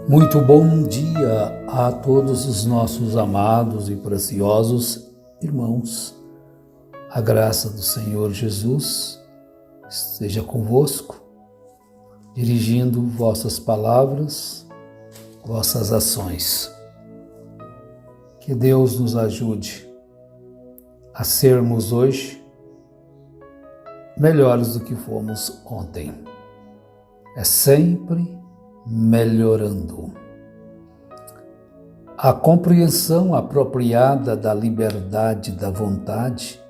Muito bom dia a todos os nossos amados e preciosos irmãos. A graça do Senhor Jesus esteja convosco, dirigindo vossas palavras, vossas ações. Que Deus nos ajude a sermos hoje melhores do que fomos ontem. É sempre melhorando. A compreensão apropriada da liberdade da vontade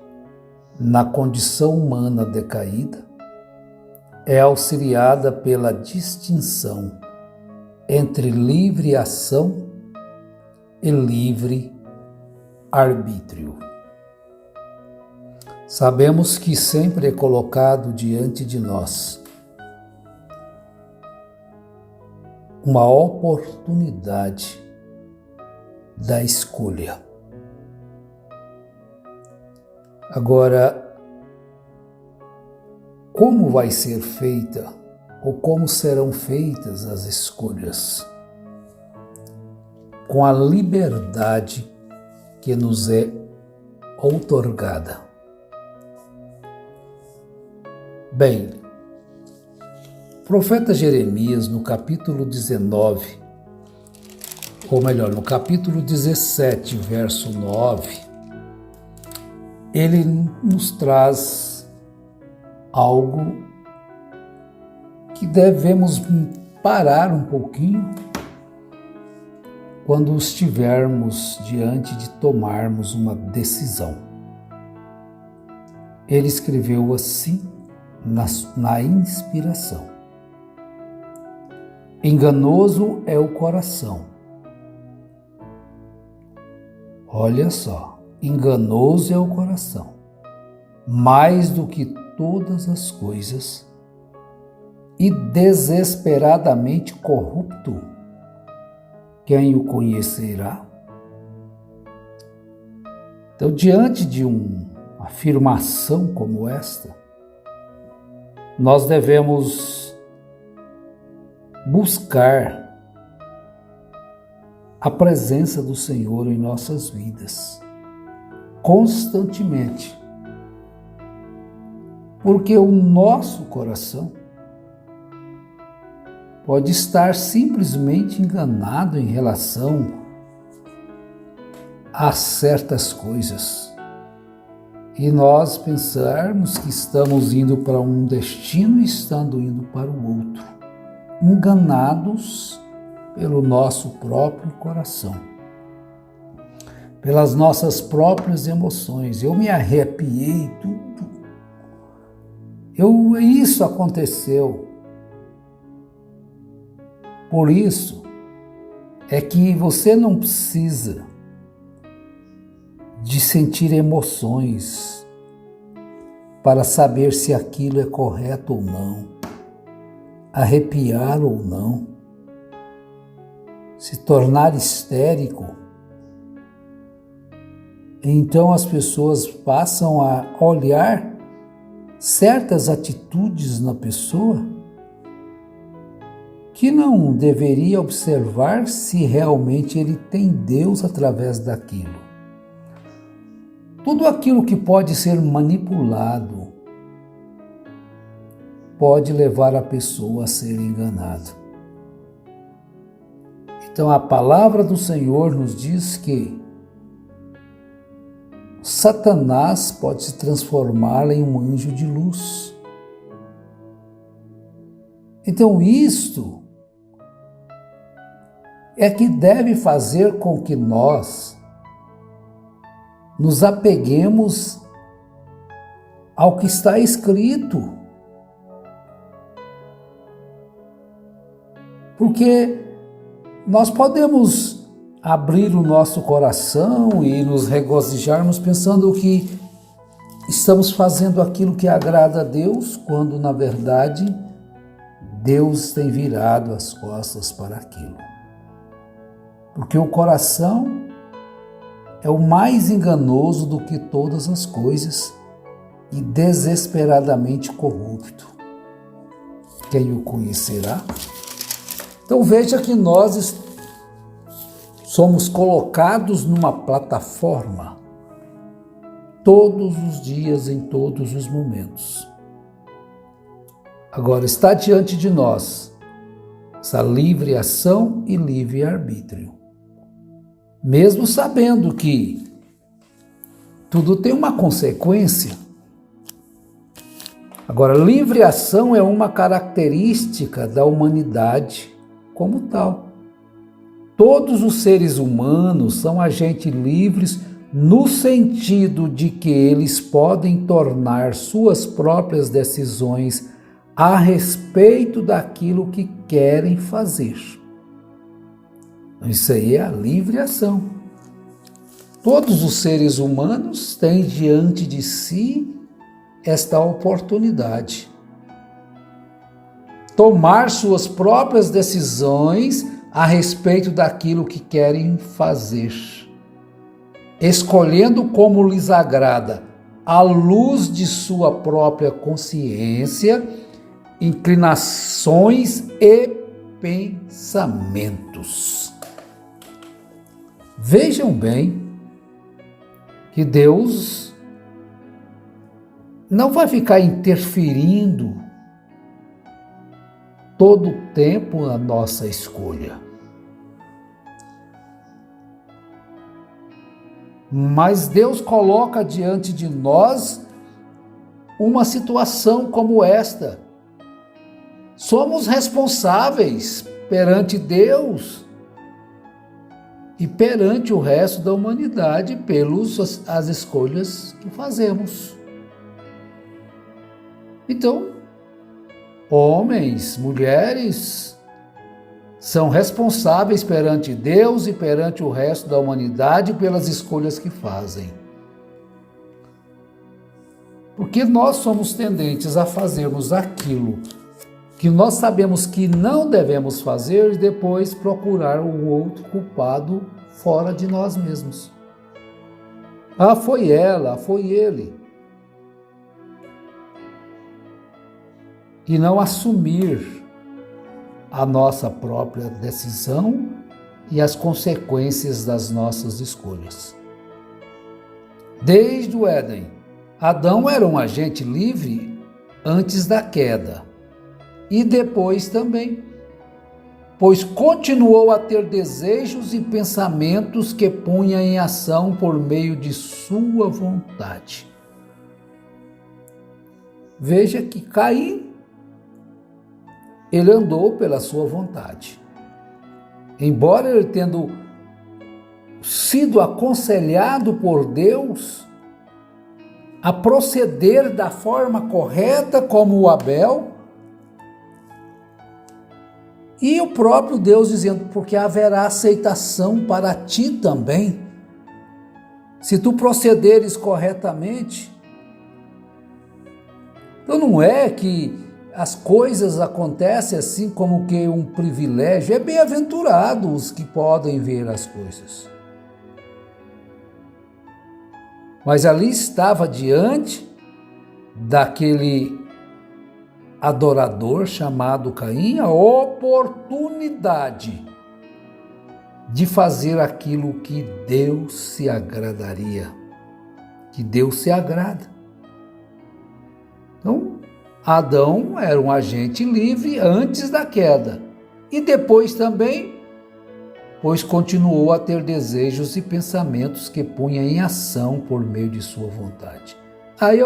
na condição humana decaída é auxiliada pela distinção entre livre ação e livre arbítrio. Sabemos que sempre é colocado diante de nós uma oportunidade da escolha. Agora, como vai ser feita ou como serão feitas as escolhas? Com a liberdade que nos é outorgada. Bem, o profeta Jeremias, no capítulo 19, ou melhor, no capítulo 17, verso 9, ele nos traz algo que devemos parar um pouquinho quando estivermos diante de tomarmos uma decisão. Ele escreveu assim na inspiração: enganoso é o coração. Olha só, enganoso é o coração, mais do que todas as coisas, e desesperadamente corrupto. Quem o conhecerá? Então, diante de uma afirmação como esta, nós devemos buscar a presença do Senhor em nossas vidas, constantemente. Porque o nosso coração pode estar simplesmente enganado em relação a certas coisas. E nós pensarmos que estamos indo para um destino e estando indo para o outro, enganados pelo nosso próprio coração, pelas nossas próprias emoções. Eu me arrepiei, isso aconteceu. Por isso é que você não precisa de sentir emoções para saber se aquilo é correto ou não, arrepiar ou não, se tornar histérico. Então as pessoas passam a olhar certas atitudes na pessoa que não deveria observar se realmente ele tem Deus através daquilo. Tudo aquilo que pode ser manipulado pode levar a pessoa a ser enganada. Então a palavra do Senhor nos diz que Satanás pode se transformar em um anjo de luz. Então isto é que deve fazer com que nós nos apeguemos ao que está escrito. Porque nós podemos abrir o nosso coração e nos regozijarmos pensando que estamos fazendo aquilo que agrada a Deus, quando na verdade Deus tem virado as costas para aquilo. Porque o coração é o mais enganoso do que todas as coisas e desesperadamente corrupto. Quem o conhecerá? Então veja que nós somos colocados numa plataforma todos os dias, em todos os momentos. Agora está diante de nós essa livre ação e livre arbítrio. Mesmo sabendo que tudo tem uma consequência. Agora, livre ação é uma característica da humanidade como tal. Todos os seres humanos são agentes livres no sentido de que eles podem tornar suas próprias decisões a respeito daquilo que querem fazer. Isso aí é a livre ação. Todos os seres humanos têm diante de si esta oportunidade. Tomar suas próprias decisões a respeito daquilo que querem fazer, escolhendo como lhes agrada, à luz de sua própria consciência, inclinações e pensamentos. Vejam bem que Deus não vai ficar interferindo todo o tempo na nossa escolha. Mas Deus coloca diante de nós uma situação como esta. Somos responsáveis perante Deus e perante o resto da humanidade pelas escolhas que fazemos. Então, homens, mulheres, são responsáveis perante Deus e perante o resto da humanidade pelas escolhas que fazem. Porque nós somos tendentes a fazermos aquilo que nós sabemos que não devemos fazer e depois procurar um outro culpado fora de nós mesmos. Ah, foi ela, foi ele. E não assumir a nossa própria decisão e as consequências das nossas escolhas. Desde o Éden, Adão era um agente livre antes da queda e depois também, pois continuou a ter desejos e pensamentos que punha em ação por meio de sua vontade. Veja que Caim, ele andou pela sua vontade. Embora ele tendo sido aconselhado por Deus a proceder da forma correta como o Abel, e o próprio Deus dizendo, porque haverá aceitação para ti também, se tu procederes corretamente. Então não é que as coisas acontecem assim como que um privilégio. É bem-aventurado os que podem ver as coisas. Mas ali estava diante daquele adorador chamado Caim a oportunidade de fazer aquilo que Deus se agradaria, que Deus se agrada. Então, Adão era um agente livre antes da queda e depois também, pois continuou a ter desejos e pensamentos que punha em ação por meio de sua vontade. Aí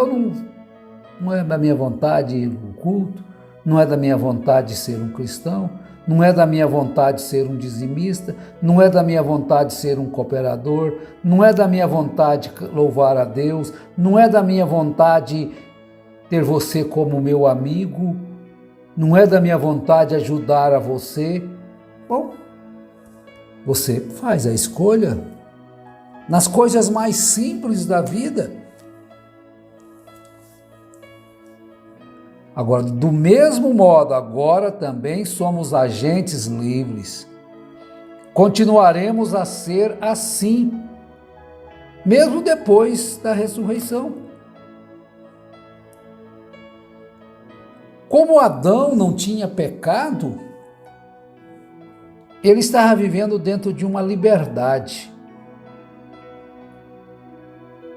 não é da minha vontade ir no culto, não é da minha vontade ser um cristão, não é da minha vontade ser um dizimista, não é da minha vontade ser um cooperador, não é da minha vontade louvar a Deus, não é da minha vontade ter você como meu amigo, não é da minha vontade ajudar a você. Bom, você faz a escolha nas coisas mais simples da vida. Agora, do mesmo modo, agora também somos agentes livres. Continuaremos a ser assim, mesmo depois da ressurreição. Como Adão não tinha pecado, Ele estava vivendo dentro de uma liberdade,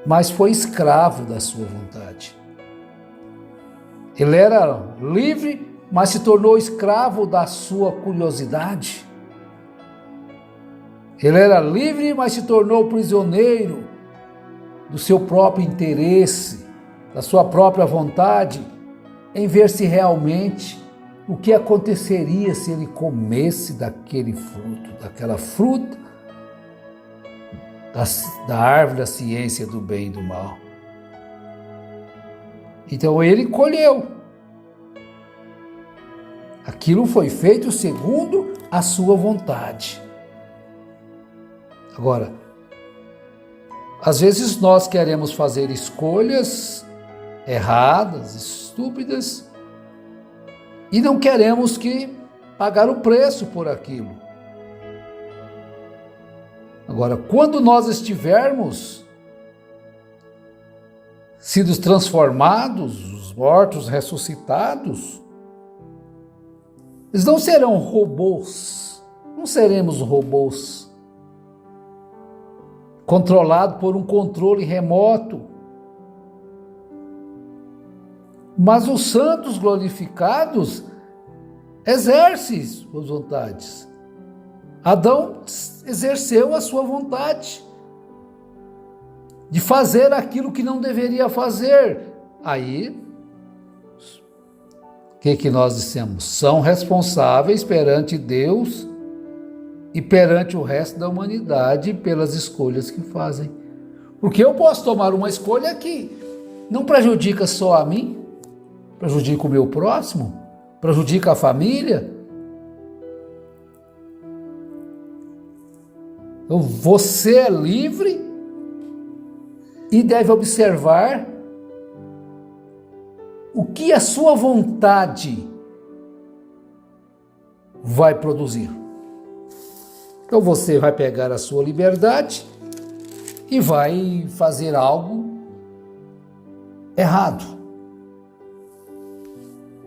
mas foi escravo da sua vontade. Ele era livre, mas se tornou escravo da sua curiosidade. Ele era livre, mas se tornou prisioneiro do seu próprio interesse, da sua própria vontade, em ver se realmente o que aconteceria se ele comesse daquele fruto, daquela fruta da árvore da ciência do bem e do mal. Então ele colheu. Aquilo foi feito segundo a sua vontade. Agora, às vezes nós queremos fazer escolhas erradas, estúpidas, e não queremos que pagar o preço por aquilo. Agora, quando nós estivermos sido transformados, os mortos ressuscitados, eles não serão robôs, não seremos robôs, controlado por um controle remoto. Mas os santos glorificados exercem suas vontades. Adão exerceu a sua vontade de fazer aquilo que não deveria fazer. Aí, o que nós dissemos? São responsáveis perante Deus e perante o resto da humanidade pelas escolhas que fazem. Porque eu posso tomar uma escolha que não prejudica só a mim, prejudica o meu próximo, prejudica a família. Então você é livre e deve observar o que a sua vontade vai produzir. Então você vai pegar a sua liberdade e vai fazer algo errado.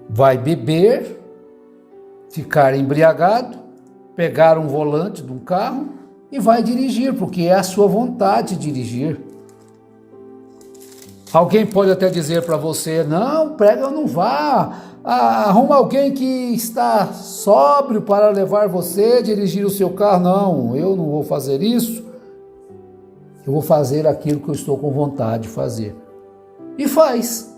Vai beber, ficar embriagado, pegar um volante de um carro e vai dirigir, porque é a sua vontade dirigir. Alguém pode até dizer para você, não, prega, não vá, arruma alguém que está sóbrio para levar você, dirigir o seu carro. Não, eu não vou fazer isso, eu vou fazer aquilo que eu estou com vontade de fazer. E faz.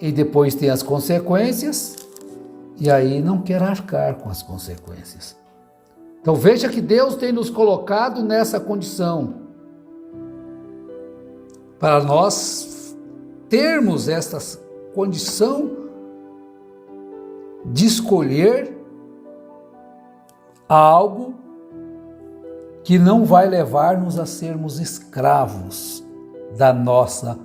E depois tem as consequências, e aí não quer arcar com as consequências. Então veja que Deus tem nos colocado nessa condição, para nós termos esta condição de escolher algo que não vai levar-nos a sermos escravos da nossa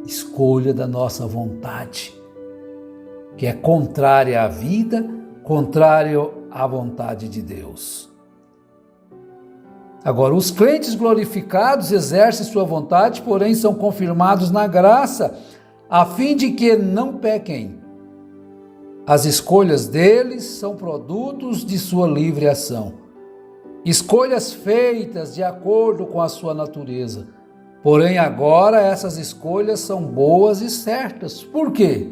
escolha, da nossa vontade, que é contrária à vida, contrário à vontade de Deus. Agora, os crentes glorificados exercem sua vontade, porém são confirmados na graça, a fim de que não pequem. As escolhas deles são produtos de sua livre ação. Escolhas feitas de acordo com a sua natureza. Porém, agora essas escolhas são boas e certas. Por quê?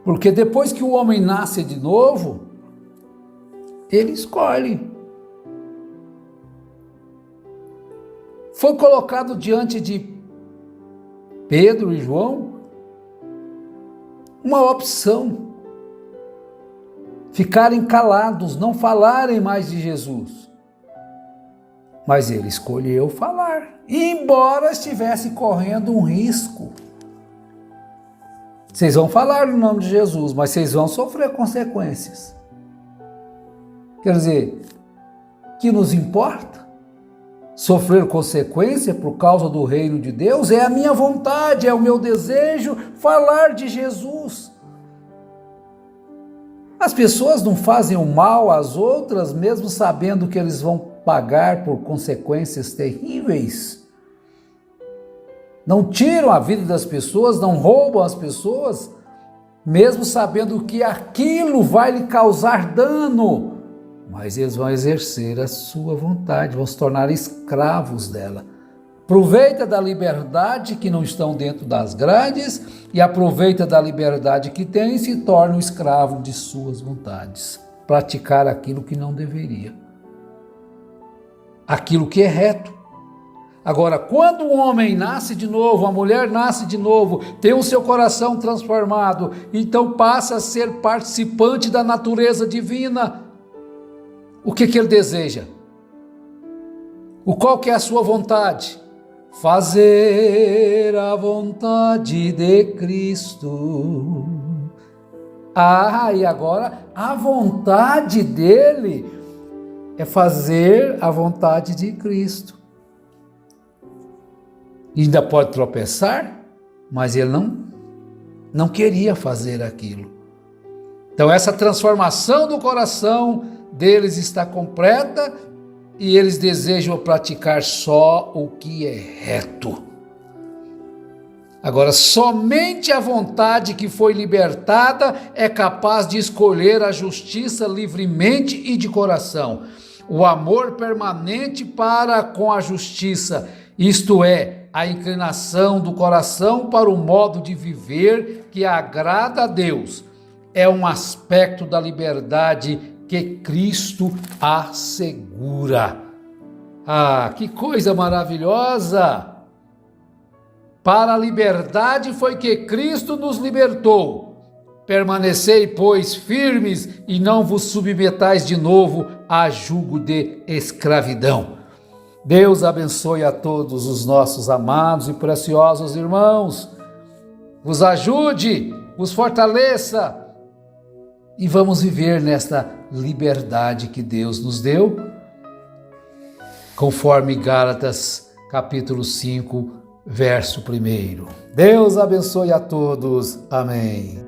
Porque depois que o homem nasce de novo, ele escolhe. Foi colocado diante de Pedro e João uma opção: ficarem calados, não falarem mais de Jesus. Mas ele escolheu falar, embora estivesse correndo um risco. Vocês vão falar no nome de Jesus, mas vocês vão sofrer consequências. Quer dizer, que nos importa? Sofrer consequência por causa do reino de Deus? É a minha vontade, é o meu desejo falar de Jesus. As pessoas não fazem o mal às outras, mesmo sabendo que eles vão pagar por consequências terríveis. Não tiram a vida das pessoas, não roubam as pessoas, mesmo sabendo que aquilo vai lhe causar dano mas eles vão exercer a sua vontade, vão se tornar escravos dela. Aproveita da liberdade que não estão dentro das grades e aproveita da liberdade que tem e se torna um escravo de suas vontades. Praticar aquilo que não deveria. Aquilo que é reto. Agora, quando o homem nasce de novo, a mulher nasce de novo, tem o seu coração transformado, então passa a ser participante da natureza divina. O que ele deseja? Qual que é a sua vontade? Fazer a vontade de Cristo. E agora a vontade dele é fazer a vontade de Cristo. E ainda pode tropeçar, mas ele não queria fazer aquilo. Então essa transformação do coração deles está completa e eles desejam praticar só o que é reto. Agora, somente a vontade que foi libertada é capaz de escolher a justiça livremente e de coração. O amor permanente para com a justiça, isto é, a inclinação do coração para o modo de viver que agrada a Deus, é um aspecto da liberdade que Cristo assegura. Que coisa maravilhosa! Para a liberdade foi que Cristo nos libertou. Permanecei, pois, firmes e não vos submetais de novo a jugo de escravidão. Deus abençoe a todos os nossos amados e preciosos irmãos. Vos ajude, vos fortaleça e vamos viver nesta liberdade que Deus nos deu, conforme Gálatas capítulo 5, verso 1. Deus abençoe a todos. Amém.